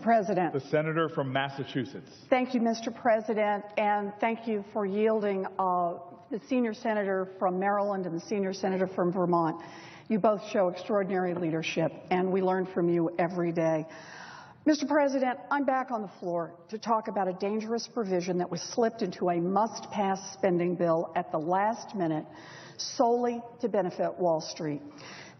Mr. President. The senator from Massachusetts. Thank you, Mr. President, and thank you for yielding the senior senator from Maryland and the senior senator from Vermont. You both show extraordinary leadership, and we learn from you every day. Mr. President, I'm back on the floor to talk about a dangerous provision that was slipped into a must-pass spending bill at the last minute solely to benefit Wall Street.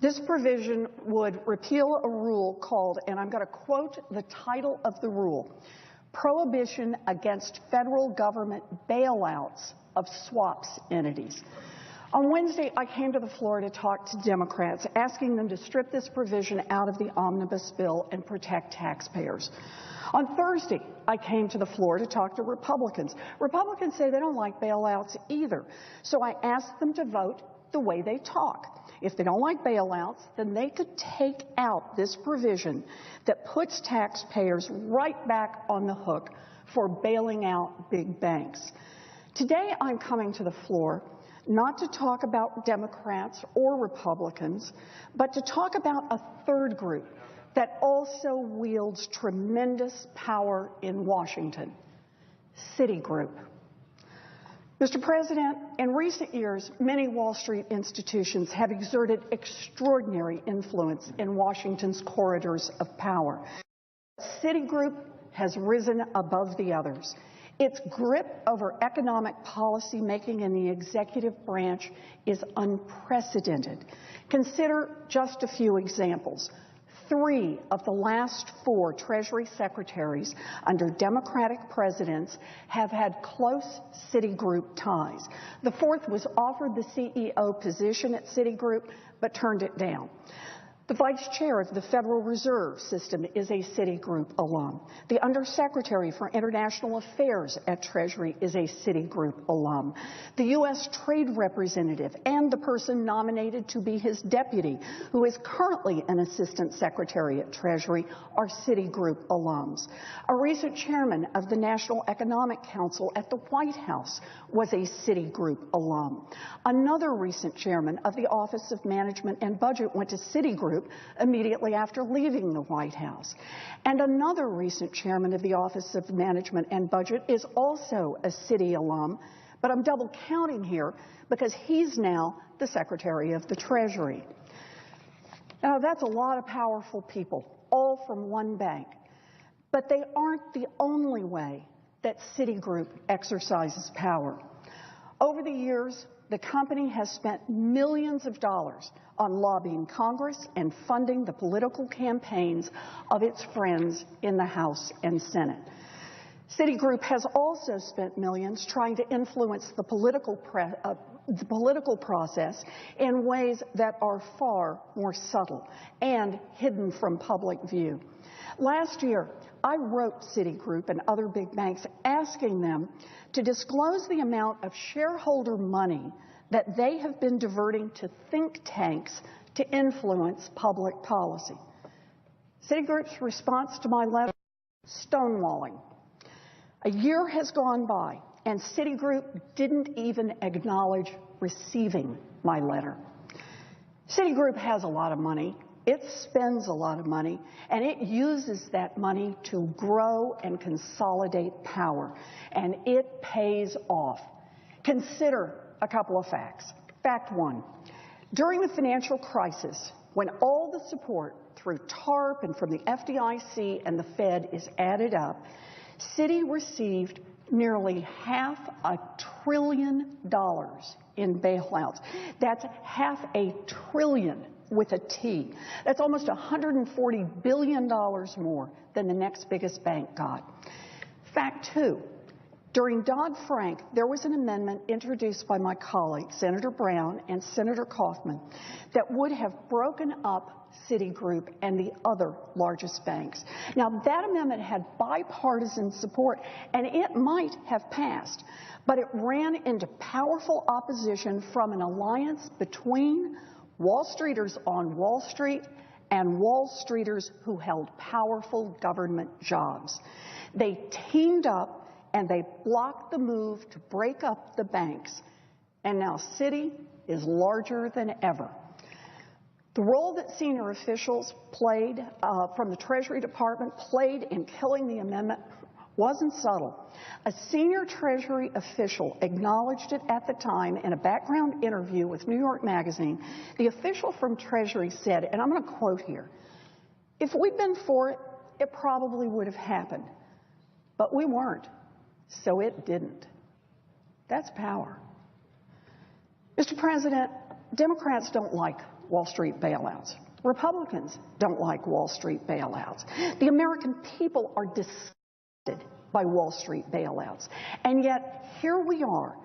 This provision would repeal a rule called, and I'm going to quote the title of the rule, Prohibition Against Federal Government Bailouts of Swaps Entities. On Wednesday, I came to the floor to talk to Democrats, asking them to strip this provision out of the omnibus bill and protect taxpayers. On Thursday, I came to the floor to talk to Republicans. Republicans say they don't like bailouts either, so I asked them to vote the way they talk. If they don't like bailouts, then they could take out this provision that puts taxpayers right back on the hook for bailing out big banks. Today, I'm coming to the floor not to talk about Democrats or Republicans, but to talk about a third group that also wields tremendous power in Washington, Citigroup. Mr. President, in recent years, many Wall Street institutions have exerted extraordinary influence in Washington's corridors of power. Citigroup has risen above the others. Its grip over economic policy making in the executive branch is unprecedented. Consider just a few examples. 3 of the last 4 Treasury secretaries under Democratic presidents have had close Citigroup ties. The 4th was offered the CEO position at Citigroup, but turned it down. The vice chair of the Federal Reserve System is a Citigroup alum. The undersecretary for international affairs at Treasury is a Citigroup alum. The U.S. trade representative and the person nominated to be his deputy, who is currently an assistant secretary at Treasury, are Citigroup alums. A recent chairman of the National Economic Council at the White House was a Citigroup alum. Another recent chairman of the Office of Management and Budget went to Citigroup immediately after leaving the White House. And another recent chairman of the Office of Management and Budget is also a Citi alum, but I'm double counting here because he's now the Secretary of the Treasury. Now, that's a lot of powerful people, all from one bank. But they aren't the only way that Citigroup exercises power. Over the years, the company has spent millions of dollars on lobbying Congress and funding the political campaigns of its friends in the House and Senate. Citigroup has also spent millions trying to influence the political process in ways that are far more subtle and hidden from public view. Last year, I wrote Citigroup and other big banks asking them to disclose the amount of shareholder money that they have been diverting to think tanks to influence public policy. Citigroup's response to my letter, stonewalling. A year has gone by, and Citigroup didn't even acknowledge receiving my letter. Citigroup has a lot of money. It spends a lot of money, and it uses that money to grow and consolidate power, and it pays off. Consider a couple of facts. Fact 1, during the financial crisis, when all the support through TARP and from the FDIC and the Fed is added up, Citi received nearly $500 billion in bailouts. That's $500 billion with a T. That's almost $140 billion more than the next biggest bank got. Fact 2, during Dodd-Frank, there was an amendment introduced by my colleagues, Senator Brown and Senator Kaufman, that would have broken up Citigroup and the other largest banks. Now, that amendment had bipartisan support, and it might have passed, but it ran into powerful opposition from an alliance between Wall Streeters on Wall Street and Wall Streeters who held powerful government jobs. They teamed up and they blocked the move to break up the banks. And now Citi is larger than ever. The role that senior officials played from the Treasury Department played in killing the amendment wasn't subtle. A senior Treasury official acknowledged it at the time in a background interview with New York Magazine. The official from Treasury said, and I'm going to quote here, "If we'd been for it, it probably would have happened. But we weren't, so it didn't." That's power. Mr. President, Democrats don't like Wall Street bailouts. Republicans don't like Wall Street bailouts. The American people are disgusted by Wall Street bailouts. And yet, here we are,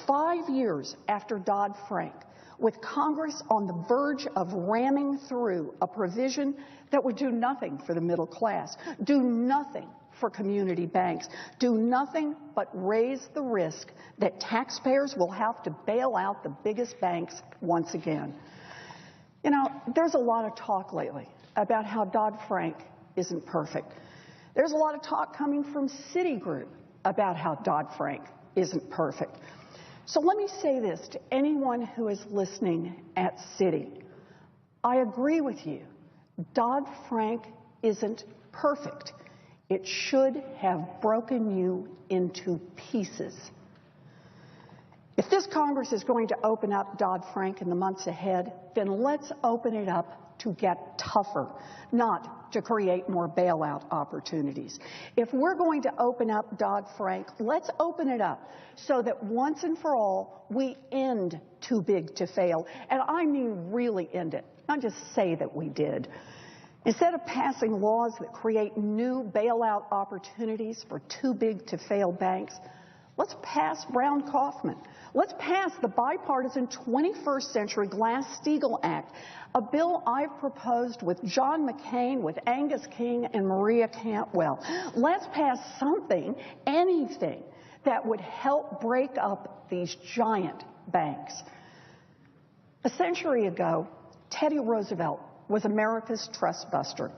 5 years after Dodd-Frank, with Congress on the verge of ramming through a provision that would do nothing for the middle class, do nothing for community banks, do nothing but raise the risk that taxpayers will have to bail out the biggest banks once again. You know, there's a lot of talk lately about how Dodd-Frank isn't perfect. There's a lot of talk coming from Citigroup about how Dodd-Frank isn't perfect. So let me say this to anyone who is listening at Citi. I agree with you. Dodd-Frank isn't perfect. It should have broken you into pieces. If this Congress is going to open up Dodd-Frank in the months ahead, then let's open it up to get tougher, not to create more bailout opportunities. If we're going to open up Dodd-Frank, let's open it up so that once and for all, we end too big to fail. And I mean really end it, not just say that we did. Instead of passing laws that create new bailout opportunities for too big to fail banks, let's pass Brown-Kaufman. Let's pass the bipartisan 21st Century Glass-Steagall Act, a bill I've proposed with John McCain, with Angus King, and Maria Cantwell. Let's pass something, anything, that would help break up these giant banks. A century ago, Teddy Roosevelt was America's trust buster.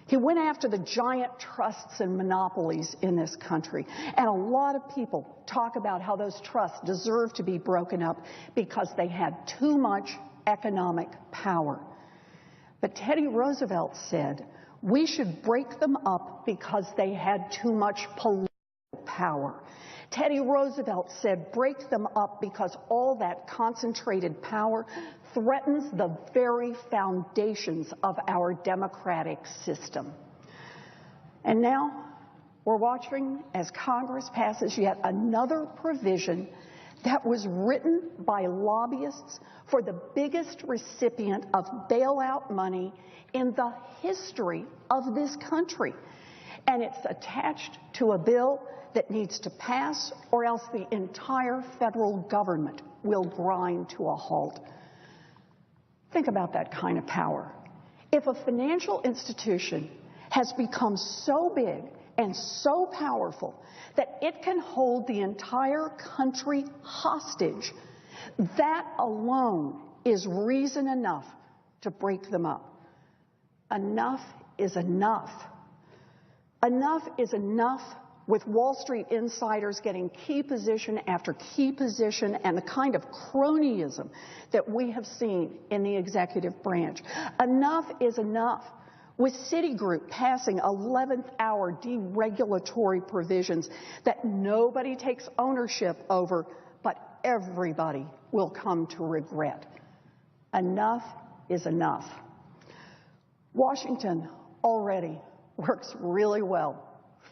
He went after the giant trusts and monopolies in this country. And a lot of people talk about how those trusts deserve to be broken up because they had too much economic power. But Teddy Roosevelt said, we should break them up because they had too much political power. Teddy Roosevelt said, break them up because all that concentrated power threatens the very foundations of our democratic system. And now we're watching as Congress passes yet another provision that was written by lobbyists for the biggest recipient of bailout money in the history of this country. And it's attached to a bill that needs to pass, or else the entire federal government will grind to a halt. Think about that kind of power. If a financial institution has become so big and so powerful that it can hold the entire country hostage, that alone is reason enough to break them up. Enough is enough. Enough is enough, with Wall Street insiders getting key position after key position and the kind of cronyism that we have seen in the executive branch. Enough is enough, with Citigroup passing 11th hour deregulatory provisions that nobody takes ownership over, but everybody will come to regret. Enough is enough. Washington already works really well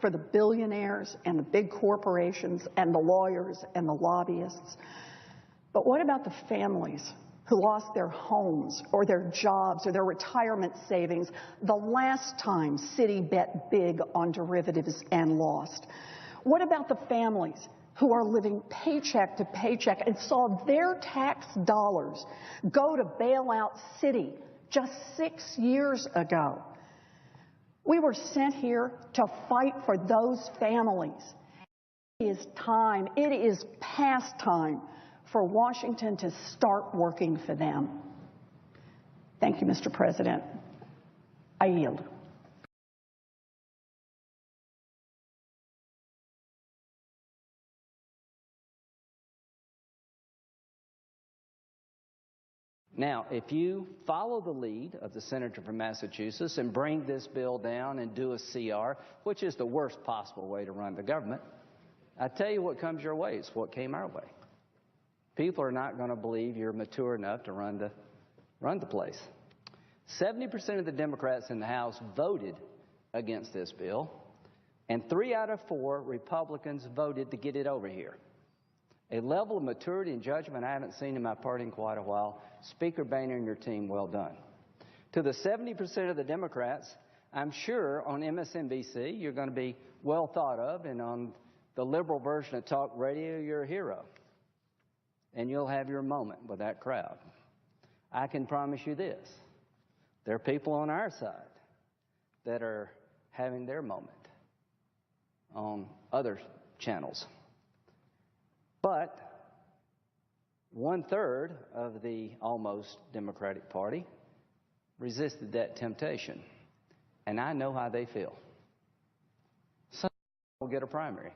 for the billionaires and the big corporations and the lawyers and the lobbyists. But what about the families who lost their homes or their jobs or their retirement savings the last time Citi bet big on derivatives and lost? What about the families who are living paycheck to paycheck and saw their tax dollars go to bail out Citi just 6 years ago? We were sent here to fight for those families. It is time, it is past time for Washington to start working for them. Thank you, Mr. President. I yield. Now, if you follow the lead of the senator from Massachusetts and bring this bill down and do a CR, which is the worst possible way to run the government, I tell you what comes your way. It's what came our way. People are not going to believe you're mature enough to run the place. 70% of the Democrats in the House voted against this bill, and 3 out of 4 Republicans voted to get it over here. A level of maturity and judgment I haven't seen in my party in quite a while. Speaker Boehner and your team, well done. To the 70% of the Democrats, I'm sure on MSNBC you're going to be well thought of, and on the liberal version of talk radio, you're a hero. And you'll have your moment with that crowd. I can promise you this. There are people on our side that are having their moment on other channels. But 1/3 of the almost Democratic Party resisted that temptation. And I know how they feel. Some will get a primary.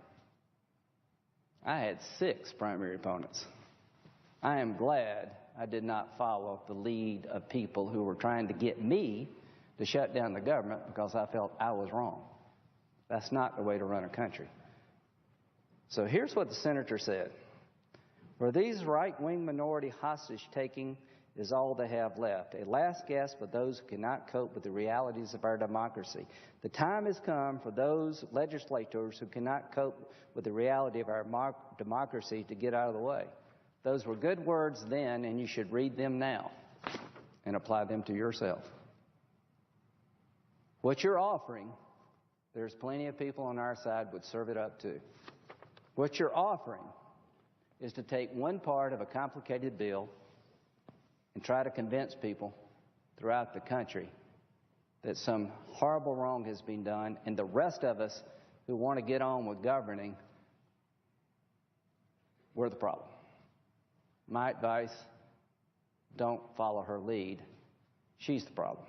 I had 6 primary opponents. I am glad I did not follow the lead of people who were trying to get me to shut down the government because I felt I was wrong. That's not the way to run a country. So here's what the senator said. For these right-wing minority hostage-taking is all they have left. A last gasp for those who cannot cope with the realities of our democracy. The time has come for those legislators who cannot cope with the reality of our democracy to get out of the way. Those were good words then, and you should read them now and apply them to yourself. What you're offering, there's plenty of people on our side would serve it up too. What you're offering is to take one part of a complicated bill and try to convince people throughout the country that some horrible wrong has been done, and the rest of us who want to get on with governing, we're the problem. My advice, don't follow her lead. She's the problem.